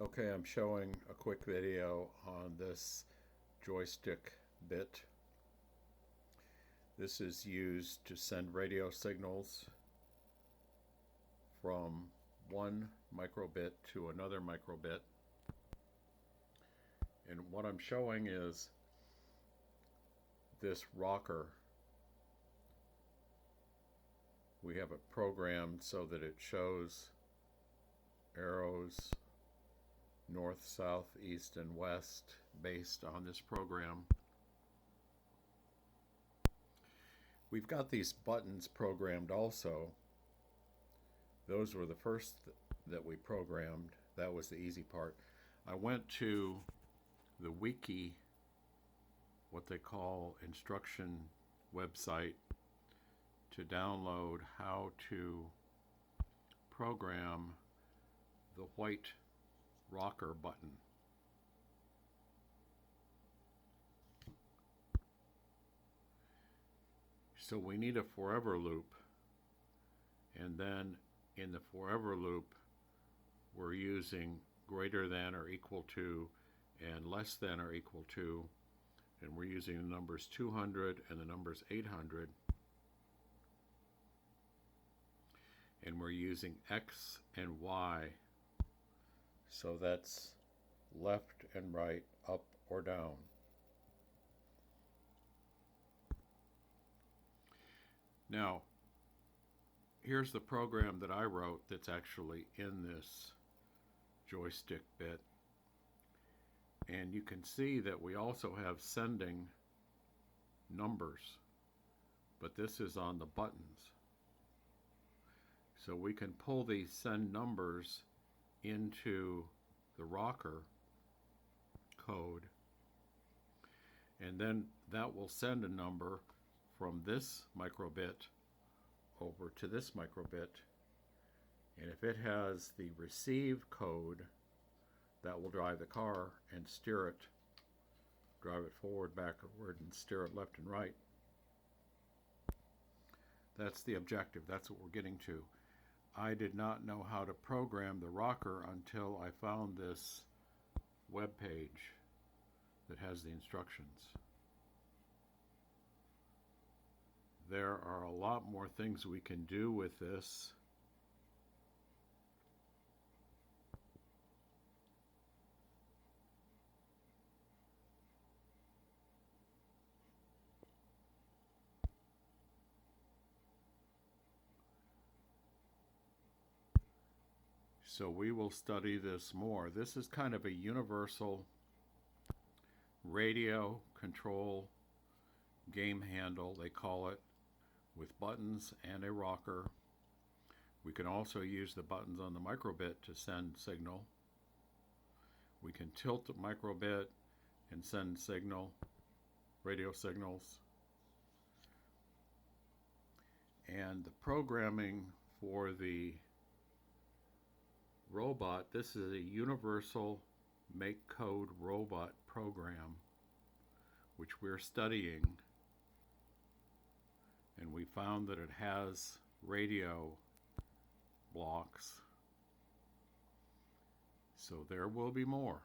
Okay, I'm showing a quick video on this joystick bit. This is used to send radio signals from one microbit to another microbit. And what I'm showing is this rocker. We have it programmed so that it shows arrows north, south, east, and west based on this program. We've got these buttons programmed also. Those were the first that we programmed. That was the easy part. I went to the wiki, what they call instruction website, to download how to program the white rocker button. So we need a forever loop, and then in the forever loop we're using greater than or equal to and less than or equal to, and we're using the numbers 200 and the numbers 800, and we're using X and Y, so that's left and right, up or down. Now, here's the program that I wrote that's actually in this joystick bit. And you can see that we also have sending numbers, but this is on the buttons. So we can pull these send numbers into the rocker code, and then that will send a number from this microbit over to this microbit. And if it has the receive code, that will drive the car and steer it, drive it forward, backward, and steer it left and right. That's the objective. That's what we're getting to. I did not know how to program the rocker until I found this web page that has the instructions. There are a lot more things we can do with this. So we will study this more. This is kind of a universal radio control game handle, they call it, with buttons and a rocker. We can also use the buttons on the microbit to send signal. We can tilt the microbit and send radio signals. And the programming for the robot, this is a universal make code robot program which we're studying, and we found that it has radio blocks. So there will be more.